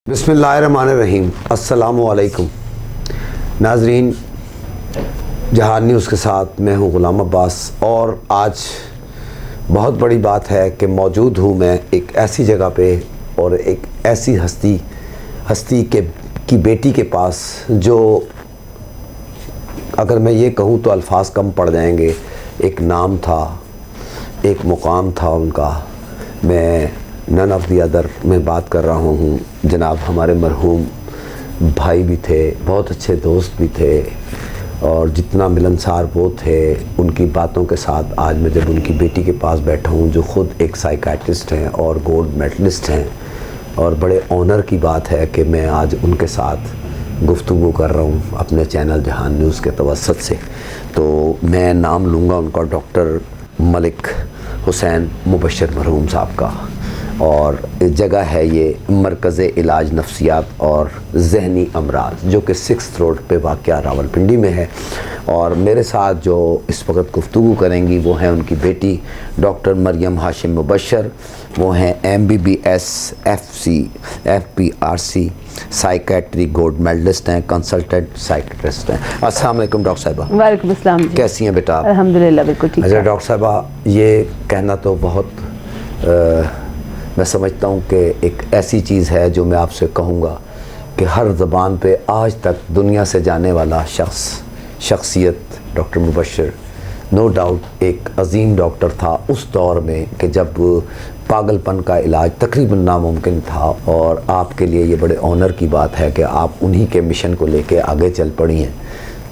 बिस्मिल्लाहिर्रहमानिर्रहीम। अस्सलामुअलैकुम नाजरीन, जहान न्यूज़ के साथ मैं हूँ ग़ुलाम अब्बास। और आज बहुत बड़ी बात है कि मौजूद हूँ मैं एक ऐसी जगह पे और एक ऐसी हस्ती की बेटी के पास जो अगर मैं ये कहूँ तो अल्फाज कम पड़ जाएंगे। एक नाम था, एक मुकाम था उनका। मैं नन ऑफ दी अदर में बात कर रहा हूँ जनाब हमारे मरहूम भाई भी थे, बहुत अच्छे दोस्त भी थे और जितना मिलनसार वो थे उनकी बातों के साथ आज मैं जब उनकी बेटी के पास बैठा हूँ जो ख़ुद एक साइकाट्रिस्ट हैं और गोल्ड मेडलिस्ट हैं, और बड़े ऑनर की बात है कि मैं आज उनके साथ गुफ्तगू कर रहा हूँ अपने चैनल जहान न्यूज़ के तवस्सुत से। तो मैं नाम लूँगा उनका, डॉक्टर मलिक हुसैन मुबशर मरहूम साहब का। और इस जगह है ये मरकज़ इलाज नफ्सियात और ज़हनी अमराज जो कि 6th रोड पे वाक़या रावलपिंडी में है। और मेरे साथ जो इस वक्त गुफ्तगू करेंगी वो हैं उनकी बेटी डॉक्टर मरियम हाशिम मुबशर। वो हैं MBBS FPRC psychiatry gold medalist हैं, कंसल्टेंट साइकेट्रिस्ट हैं। अस्सलाम वालेकुम डॉक्टर साहिबा। वालेकुम अस्सलाम जी। कैसी हैं बेटा? अल्हम्दुलिल्लाह बिल्कुल ठीक है। अच्छा डॉक्टर साहिबा, ये कहना तो बहुत मैं समझता हूँ कि एक ऐसी चीज़ है जो मैं आपसे कहूँगा कि हर ज़बान पे आज तक दुनिया से जाने वाला शख्सियत डॉक्टर मुबशर नो डाउट एक अजीम डॉक्टर था उस दौर में कि जब पागलपन का इलाज तकरीबन नामुमकिन था। और आपके लिए ये बड़े ऑनर की बात है कि आप उन्हीं के मिशन को लेके आगे चल पड़ी हैं।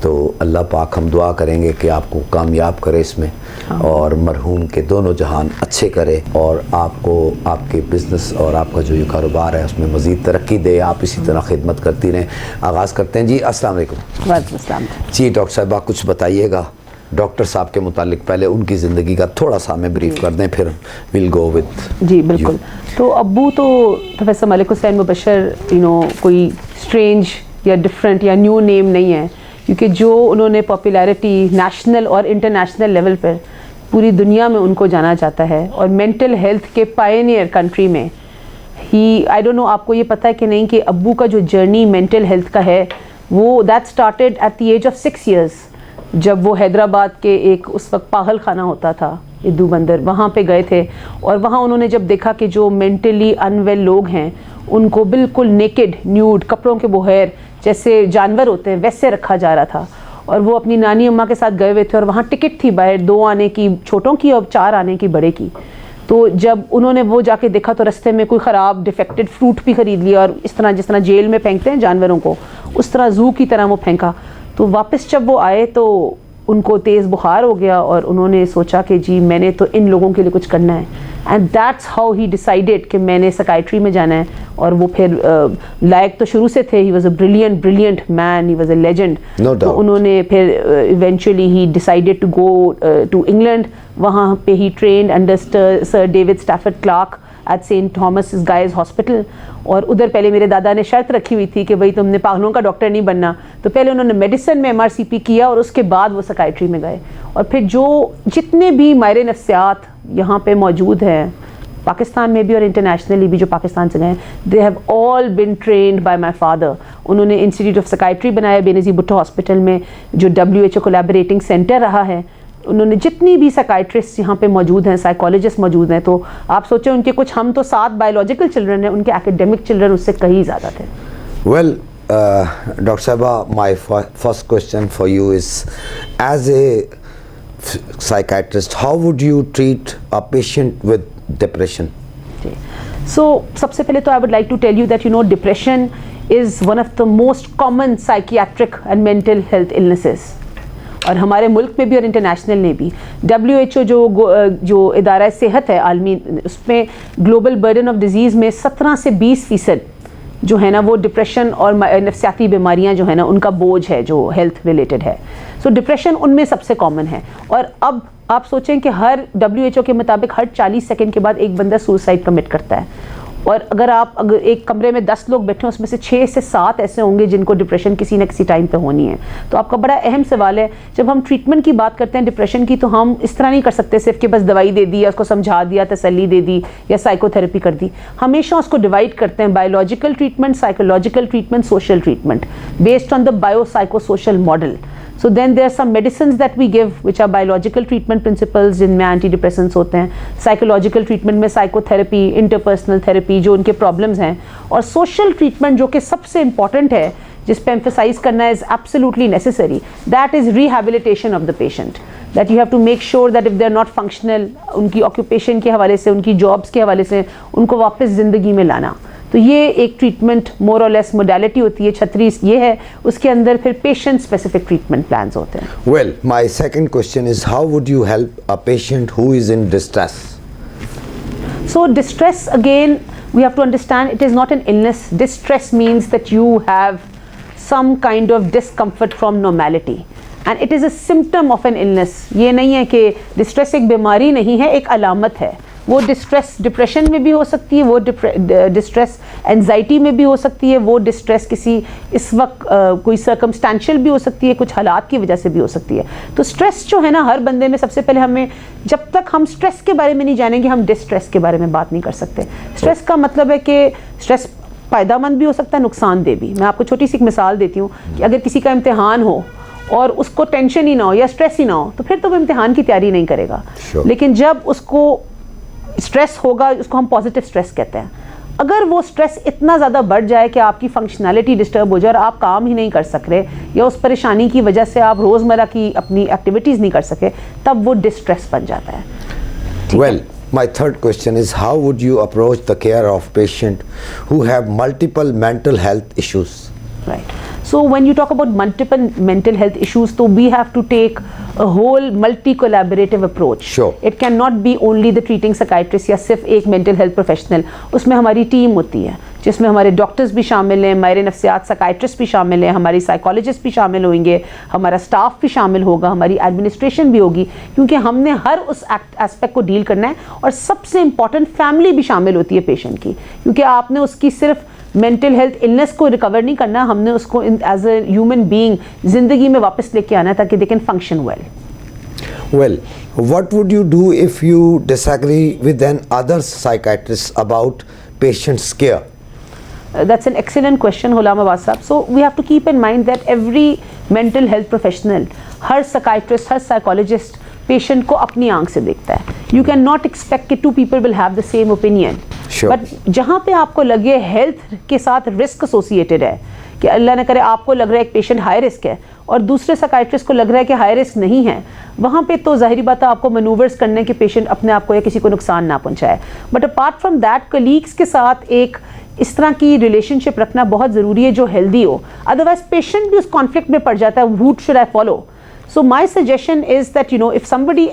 तो अल्लाह पाक हम दुआ करेंगे कि आपको कामयाब करे इसमें और मरहूम के दोनों जहान अच्छे करे और आपको आपके बिज़नेस और आपका जो ये कारोबार है उसमें मज़ीद तरक्की दे। आप इसी तरह खिदमत करती रहें। आगाज़ करते हैं जी। अस्सलाम वालेकुम। वालेकुम अस्सलाम जी डॉक्टर साहिबा, कुछ बताइएगा डॉक्टर साहब के मुतालिक। पहले उनकी ज़िंदगी का थोड़ा सा हमें ब्रीफ कर दें, फिर विल गो विद। जी बिल्कुल। तो अब्बू तो प्रोफेसर मलिक हुसैन मुबशर कोई स्ट्रेंज या डिफरेंट या न्यू नेम नहीं है, क्योंकि जो उन्होंने पॉपुलैरिटी नेशनल और इंटरनेशनल लेवल पर पूरी दुनिया में उनको जाना जाता है और मेंटल हेल्थ के पायनियर कंट्री में ही, आई डोंट नो आपको ये पता है कि नहीं कि अब्बू का जो जर्नी मेंटल हेल्थ का है वो that started at the age of 6 years, जब वो हैदराबाद के एक उस वक्त पागल खाना होता था इद्दू बंदर, वहाँ पे गए थे। और वहाँ उन्होंने जब देखा कि जो मेंटली अनवेल लोग हैं उनको बिल्कुल नेकेड न्यूड कपड़ों के बगैर जैसे जानवर होते हैं वैसे रखा जा रहा था। और वो अपनी नानी अम्मा के साथ गए हुए थे और वहाँ टिकट थी बाहर 2 आने की छोटों की और 4 आने की बड़े की। तो जब उन्होंने वो जाके देखा तो रास्ते में कोई ख़राब डिफेक्टेड फ्रूट भी ख़रीद लिया और इस तरह जिस तरह जेल में फेंकते हैं जानवरों को उस तरह ज़ू की तरह वो फेंका। तो वापस जब वो आए तो उनको तेज़ बुखार हो गया और उन्होंने सोचा कि जी मैंने तो इन लोगों के लिए कुछ करना है। And that's how he decided कि मैंने साइकाइट्री में जाना है। और वो फिर लायक तो शुरू से थे, he was a brilliant man, he was a legend. तो उन्होंने फिर eventually he decided to go to England. वहाँ पे he trained under sir David Stafford Clarke at saint Thomas Guy's hospital. और उधर पहले मेरे दादा ने शर्त रखी हुई थी कि भाई तुमने पागलों का डॉक्टर नहीं बनना, तो पहले उन्होंने मेडिसिन में MRCP किया और उसके बाद वो साइकाइट्री में गए। और फिर जो जितने भी माहिर नफ्सियात यहाँ पे मौजूद हैं पाकिस्तान में भी और इंटरनेशनली भी जो पाकिस्तान से गए, they have all been trained by my father. उन्होंने इंस्टीट्यूट ऑफ साइकाइट्री बनाया बेनज़ीर भुट्टो हॉस्पिटल में जो WHO कोलैबोरेटिंग सेंटर रहा है। उन्होंने जितनी भी साइकाइट्रिस्ट यहाँ पे मौजूद हैं, साइकोलॉजिस्ट मौजूद हैं, तो आप सोचें उनके कुछ, हम तो 7 बायोलॉजिकल चिल्ड्रन हैं, उनके एकेडमिक चिल्ड्रन उससे कहीं ज़्यादा थे। वेल डॉक्टर साहिबा, my first question for you is as a psychiatrist, how would you treat a patient with depression? So सबसे पहले तो I would like to tell you that depression is one of the most common psychiatric and mental health illnesses। और हमारे मुल्क में भी और international में भी WHO जो इदारा सेहत है आलमी, उसमें ग्लोबल बर्डन ऑफ डिजीज़ में 17 से 20% जो है ना वो डिप्रेशन और नफ्सियाती बीमारियां जो है ना उनका बोझ है जो हेल्थ रिलेटेड है। सो डिप्रेशन उनमें सबसे कॉमन है। और अब आप सोचें कि हर WHO के मुताबिक हर 40 सेकंड के बाद एक बंदा सुसाइड कमिट करता है। और अगर एक कमरे में 10 लोग बैठे हैं, उसमें से 6 से 7 ऐसे होंगे जिनको डिप्रेशन किसी न किसी टाइम पे होनी है। तो आपका बड़ा अहम सवाल है, जब हम ट्रीटमेंट की बात करते हैं डिप्रेशन की, तो हम इस तरह नहीं कर सकते सिर्फ कि बस दवाई दे दी या उसको समझा दिया, तसल्ली दे दी या साइकोथेरेपी कर दी। हमेशा उसको डिवाइड करते हैं, biological treatment, psychological treatment, social treatment, based on the biopsychosocial model. So then there are some medicines that we give which are biological treatment principles, जिनमें antidepressants होते हैं, psychological treatment में psychotherapy, interpersonal therapy जो उनके problems हैं, और social treatment जो कि सबसे important है, जिस पे emphasize करना is absolutely necessary, that is rehabilitation of the patient, that you have to make sure that if they are not functional, उनकी occupation के हवाले से, उनकी jobs के हवाले से उनको वापस ज़िंदगी में लाना। तो ये एक ट्रीटमेंट मोर और लेस मोडालिटी होती है, छतरी ये है, उसके अंदर फिर पेशेंट स्पेसिफिक ट्रीटमेंट प्लान्स होते हैं। Well, my second question is how would you help a patient who is in distress? So distress, again, we have to understand it is not an illness. Distress means that you have some kind of discomfort from normality and it is a symptom of an illness. ये नहीं है कि distress एक बीमारी नहीं है, एक अलामत है। वो डिस्ट्रेस डिप्रेशन में भी हो सकती है, वो डिस्ट्रेस एंजाइटी में भी हो सकती है, वो डिस्ट्रेस किसी इस वक्त कोई सर्कमस्टेंशियल भी हो सकती है, कुछ हालात की वजह से भी हो सकती है। तो स्ट्रेस जो है ना, हर बंदे में सबसे पहले हमें, जब तक हम स्ट्रेस के बारे में नहीं जानेंगे, हम डिस्ट्रेस के बारे में बात नहीं कर सकते। स्ट्रेस का मतलब है कि स्ट्रेस फ़ायदेमंद भी हो सकता है, नुकसानदेह भी। मैं आपको छोटी सी एक मिसाल देती हूँ कि अगर किसी का इम्तिहान हो और उसको टेंशन ही ना हो या स्ट्रेस ही ना हो, तो फिर तो वो इम्तिहान की तैयारी नहीं करेगा। लेकिन जब उसको स्ट्रेस होगा, उसको हम पॉजिटिव स्ट्रेस कहते हैं। अगर वो स्ट्रेस इतना ज़्यादा बढ़ जाए कि आपकी फंक्शनैलिटी डिस्टर्ब हो जाए और आप काम ही नहीं कर सक रहे, या उस परेशानी की वजह से आप रोज़मर्रा की अपनी एक्टिविटीज़ नहीं कर सके, तब वो डिस्ट्रेस बन जाता है। Well, my third question is how would you approach the care of patient who have multiple mental health issues? Right. So when you talk about multiple mental health issues, so we have to take a whole multi-collaborative approach. Sure. It cannot be only the treating psychiatrist या सिर्फ एक mental health professional. उसमें हमारी team होती है, जिसमें हमारे doctors भी शामिल हैं, हमारे नफ्सियात साइकाइट्रिस्ट भी शामिल हैं, हमारी साइकोलॉजिस्ट भी शामिल होंगे, हमारा स्टाफ भी शामिल होगा, हमारी एडमिनिस्ट्रेशन भी होगी, क्योंकि हमने हर उस एस्पेक्ट को डील करना है। और सबसे इम्पॉर्टेंट, फैमिली भी शामिल होती है पेशेंट की, क्योंकि आपने उसकी सिर्फ मेंटल हेल्थ इलनेस को रिकवर नहीं करना, हमने उसको एज अ ह्यूमन बीइंग ज़िंदगी में वापस लेके आना है ताकि they can function well. Well, what would you do if you disagree with an other psychiatrist about patient's care? That's an excellent question, Ghulam Abbas साहब. So we have to keep in mind that every mental health professional, her psychiatrist, her psychologist patient को अपनी आंख से देखता है। You cannot expect कि two people will have the same opinion. Sure. But जहाँ पे आपको लगे हेल्थ के साथ रिस्क एसोसिएटेड है, कि अल्लाह न करे आपको लग रहा है एक पेशेंट हाई रिस्क है और दूसरे साइकाइट्रिस्ट को लग रहा है कि हाई रिस्क नहीं है, वहाँ पे तो ज़ाहिरी बात है आपको मैनूवर्स करने के पेशेंट अपने आप को या किसी को नुकसान ना पहुँचाए। But apart from that, colleagues के साथ एक इस तरह की रिलेशनशिप रखना बहुत ज़रूरी है जो हेल्दी हो, अदरवाइज पेशेंट भी उस कॉन्फ्लिक्ट में पड़ जाता है, route should I follow. So my suggestion is that, you know, if somebody,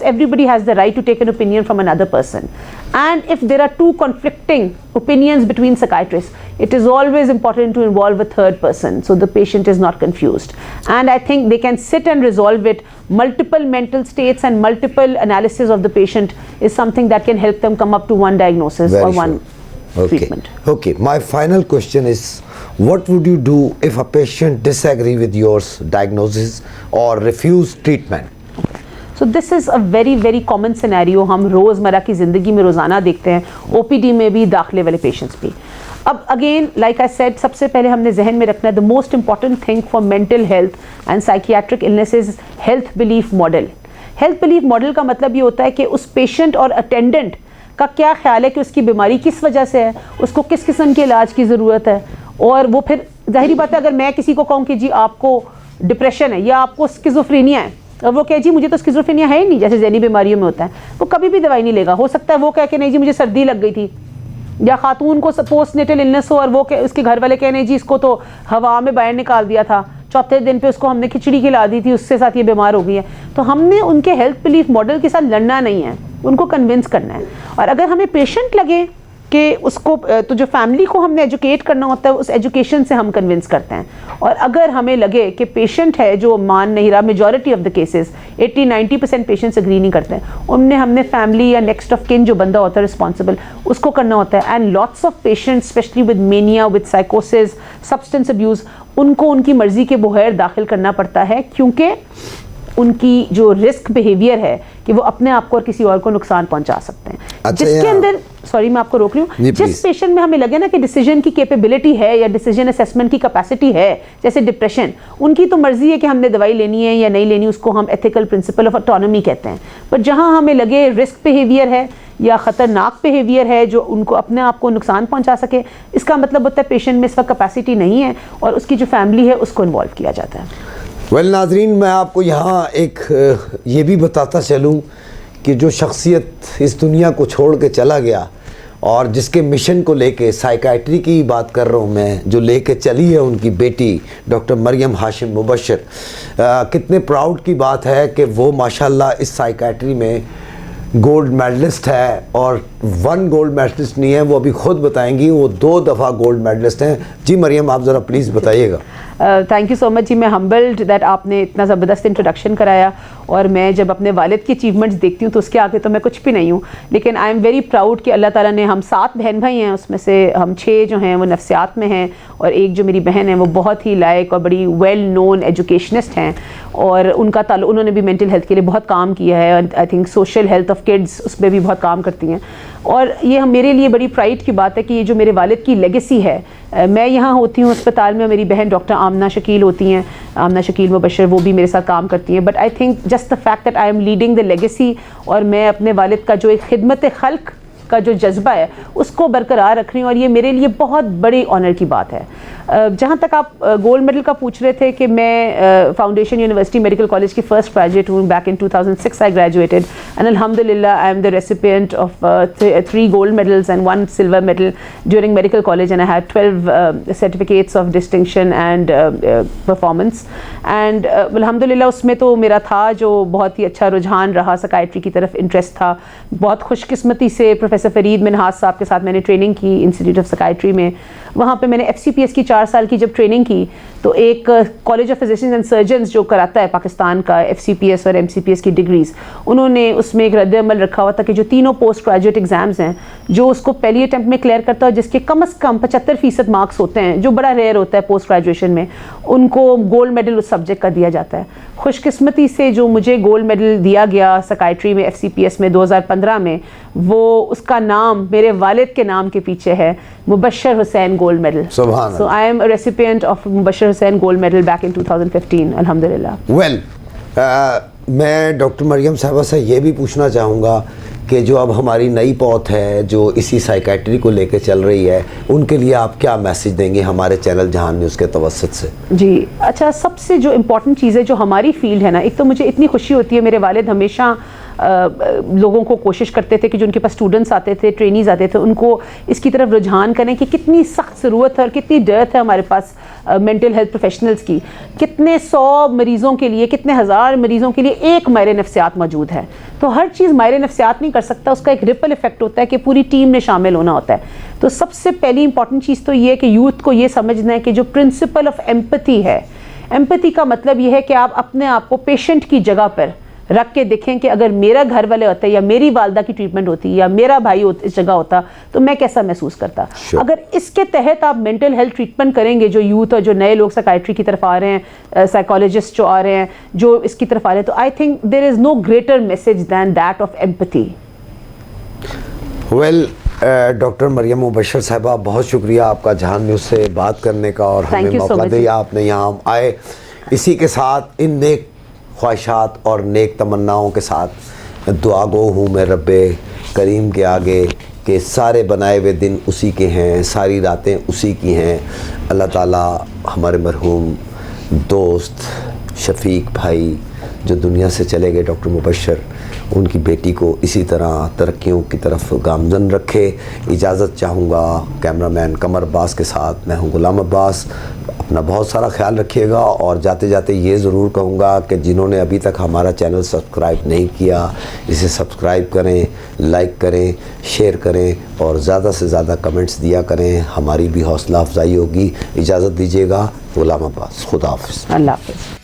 everybody has the right to take an opinion from another person, and if there are two conflicting opinions between psychiatrists, it is always important to involve a third person so the patient is not confused. And I think they can sit and resolve it. Multiple mental states and multiple analysis of the patient is something that can help them come up to one diagnosis or one treatment. Okay, my final question is, what would you do if a patient disagree with your diagnosis or refuse treatment? So this is a very very common scenario हम रोज़मर्रा की ज़िंदगी में रोज़ाना देखते हैं, OPD में भी, दाखिले वाले पेशेंट्स भी। अब अगेन लाइक आई सेड, सबसे पहले हमने जहन में रखना है the most important thing for mental health and psychiatric illness is health belief model. Health belief model का मतलब ये होता है कि उस पेशेंट और अटेंडेंट का क्या ख्याल है कि उसकी बीमारी किस वजह से है, उसको किस किस्म के इलाज की ज़रूरत है। और वो फिर ज़ाहिरी बात है, अगर मैं किसी को कहूँ कि जी आपको डिप्रेशन है या आपको स्किज़ोफ्रेनिया है, और वो कहे जी मुझे तो स्किज़ोफ्रेनिया है ही नहीं, जैसे जहनी बीमारियों में होता है, वो कभी भी दवाई नहीं लेगा। हो सकता है वो कहे कि नहीं जी मुझे सर्दी लग गई थी, या खातून को पोस्ट नेटल इलनेस हो और वो उसके घर वाले कहे नहीं जी इसको तो हवा में बाहर निकाल दिया था, चौथे दिन पे उसको हमने खिचड़ी खिला दी थी, उसके साथ ये बीमार हो गई है। तो हमने उनके हेल्थ बिलीफ मॉडल के साथ लड़ना नहीं है, उनको कन्विंस करना है। और अगर हमें पेशेंट लगे कि उसको तो जो फैमिली को हमने एजुकेट करना होता है उस एजुकेशन से हम कन्विंस करते हैं। और अगर हमें लगे कि पेशेंट है जो मान नहीं रहा, majority of the cases 80-90% patients agree नहीं करते हैं, उनमें हमने फैमिली या नेक्स्ट ऑफ किन जो बंदा होता है रिस्पॉन्सिबल उसको करना होता है। And lots of patients specially with mania, with साइकोसिस, सब्सटेंस अब्यूज़, उनको उनकी मर्ज़ी के बगैर दाखिल करना पड़ता है क्योंकि उनकी जो रिस्क बिहेवियर है कि वो अपने आप को और किसी और को नुकसान पहुंचा सकते हैं। अच्छा, जिसके अंदर, सॉरी मैं आपको रोक रही हूँ, जिस पेशेंट में हमें लगे ना कि डिसीजन की कैपेबिलिटी है या डिसीजन असेसमेंट की कैपेसिटी है, जैसे डिप्रेशन, उनकी तो मर्जी है कि हमने दवाई लेनी है या नहीं लेनी, उसको हम एथिकल प्रिंसिपल ऑफ ऑटोनॉमी कहते हैं। पर जहाँ हमें लगे रिस्क बिहेवियर है या ख़तरनाक बिहेवियर है जो उनको अपने आप को नुकसान पहुँचा सके, इसका मतलब होता है पेशेंट में इस वक्त कैपेसिटी नहीं है और उसकी जो फैमिली है उसको इन्वॉल्व किया जाता है। नाज़रीन, मैं आपको यहाँ एक ये भी बताता चलूँ कि जो शख्सियत इस दुनिया को छोड़ के चला गया और जिसके मिशन को लेके, साइकाइट्री की बात कर रहा हूँ मैं, जो लेके चली है उनकी बेटी डॉक्टर मरियम हाशिम मुबशर, कितने प्राउड की बात है कि वो माशाल्लाह इस साइकाइट्री में गोल्ड मेडलिस्ट है। और 1 गोल्ड मेडलिस्ट नहीं है, वो अभी ख़ुद बताएंगी, वो 2 दफ़ा गोल्ड मेडलिस्ट हैं। जी मरियम, आप ज़रा प्लीज़ बताइएगा। थैंक यू सो मच जी। मैं हम्बल्ड दैट आपने इतना ज़बरदस्त इंट्रोडक्शन कराया, और मैं जब अपने वालिद की अचीवमेंट्स देखती हूँ तो उसके आगे तो मैं कुछ भी नहीं हूँ, लेकिन आई एम वेरी प्राउड कि अल्लाह ताला ने, हम 7 बहन भाई हैं, उसमें से हम 6 जो हैं वो नफ्सियात में हैं और एक जो मेरी बहन है वो बहुत ही लायक और बड़ी वेल नोन एजुकेशनिस्ट हैं, और उनका ताल्लुक, उन्होंने भी मेंटल हेल्थ के लिए बहुत काम किया है, और I think social health of kids उस पर भी बहुत काम करती हैं। और ये मेरे लिए बड़ी प्राइड की बात है कि ये जो मेरे वालिद की लेगेसी है, मैं यहाँ होती हूँ अस्पताल में, मेरी बहन डॉक्टर आमना शकील होती हैं, आमना शकील मुबशर, वो भी मेरे साथ काम करती हैं, but I think just the fact that I am leading the legacy, और मैं अपने वालिद का जो एक खिदमत खल्क का जो जज्बा है उसको बरकरार रख रही हूँ, और ये मेरे लिए बहुत बड़ी ऑनर की बात है। जहाँ तक आप गोल्ड मेडल का पूछ रहे थे कि मैं फाउंडेशन यूनिवर्सिटी मेडिकल कॉलेज की फ़र्स्ट ग्रेजुएट हूँ। Back in 2006 I graduated and अल्हम्दुलिल्लाह I am the recipient of 3 gold medals and 1 silver medal during medical college, and I had 12 certificates of distinction and performance, and अल्हम्दुलिल्लाह उसमें तो मेरा था जो बहुत ही अच्छा रुझान रहा, साइकाइट्री की तरफ इंटरेस्ट था। बहुत खुशकिस्मती से प्रोफेसर फरीद मिनहास साहब के साथ मैंने ट्रेनिंग की इंस्टीट्यूट ऑफ साइकाइट्री में। वहाँ पे मैंने FCPS की 4 साल की जब ट्रेनिंग की तो एक college of physicians and surgeons जो कराता है पाकिस्तान का FCPS और MCPS की डिग्रीज़, उन्होंने उसमें एक रद्द-ए-अमल रखा हुआ था कि जो तीनों पोस्ट ग्रेजुएट एग्ज़ाम्स हैं, जो उसको पहली अटैम्प्ट में क्लियर करता है, जिसके कम से कम 75% मार्क्स होते हैं, जो बड़ा रेयर होता है पोस्ट ग्रेजुएशन में, उनको गोल्ड मेडल उस सब्जेक्ट का दिया जाता है। खुशकिस्मती से जो मुझे गोल्ड मेडल दिया गया साइकाइट्री में FCPS में 2015 में, वो उसका नाम मेरे वालिद के नाम के पीछे है, Mubashar Hussain gold medal. So I am a recipient of Mubashar Hussain gold medal back in 2015 अल्हम्दुलिल्लाह। वेल, मैं डॉक्टर मरियम साहबा से ये भी पूछना चाहूँगा कि जो अब हमारी नई पौध है जो इसी साइकाइट्री को लेकर चल रही है, उनके लिए आप क्या मैसेज देंगे हमारे चैनल जहान न्यूज़ के तवस्सुत से? जी अच्छा, सबसे जो इम्पोर्टेंट चीज़ है जो हमारी फील्ड है ना, एक तो मुझे इतनी खुशी होती है, मेरे वालिद हमेशा लोगों को कोशिश करते थे कि जो उनके पास स्टूडेंट्स आते थे, ट्रेनीज आते थे, उनको इसकी तरफ रुझान करें कि कितनी सख्त ज़रूरत है और कितनी डर्थ है हमारे पास मेंटल हेल्थ प्रोफेशनल्स की। कितने 100 मरीज़ों के लिए, कितने हज़ार मरीज़ों के लिए एक माहिर नफ्सियात मौजूद है। तो हर चीज़ माहिर नफ्सियात नहीं कर सकता, उसका एक रिपल इफेक्ट होता है कि पूरी टीम ने शामिल होना होता है। तो सबसे पहली इंपॉर्टेंट चीज़ तो ये है कि यूथ को ये समझना है कि जो प्रिंसिपल ऑफ एम्पैथी है, एम्पैथी का मतलब ये है कि आप अपने आप को पेशेंट की जगह पर रख के देखें कि अगर मेरा घर वाले होता या मेरी वालदा की ट्रीटमेंट होती या मेरा भाई इस जगह होता तो मैं कैसा महसूस करता। अगर इसके तहत आप मेंटल हेल्थ ट्रीटमेंट करेंगे, जो यूथ और जो नए लोग साइकाइट्री की तरफ आ रहे हैं, साइकोलॉजिस्ट जो आ रहे हैं, जो इसकी तरफ आ रहे हैं, तो I think there is no greater message than that of empathy. Well, doctor Mariam Mubashar साहबा, बहुत शुक्रिया आपका जहान न्यूज़ से बात करने का और हमें मौका दिया, आपने यहाँ आए। इसी के साथ इन नेक ख्वाहिशात और नेक तमन्नाओं के साथ दुआ गो हूँ मैं रब्बे करीम के आगे कि सारे बनाए हुए दिन उसी के हैं, सारी रातें उसी की हैं। अल्लाह ताला हमारे मरहूम दोस्त शफीक भाई जो दुनिया से चले गए, डॉक्टर मुबशर, उनकी बेटी को इसी तरह तरक्कियों की तरफ गामजन रखे। इजाज़त चाहूँगा कैमरामैन कमर अब्बास के साथ, मैं हूँ गुलाम अब्बास। अपना बहुत सारा ख्याल रखिएगा। और जाते जाते ये ज़रूर कहूँगा कि जिन्होंने अभी तक हमारा चैनल सब्सक्राइब नहीं किया, इसे सब्सक्राइब करें, लाइक करें, शेयर करें और ज़्यादा से ज़्यादा कमेंट्स दिया करें, हमारी भी हौसला अफजाई होगी। इजाज़त दीजिएगा। गुलाम अब्बास, खुदा हाफ़िज़। अल्लाह हाफ़िज़।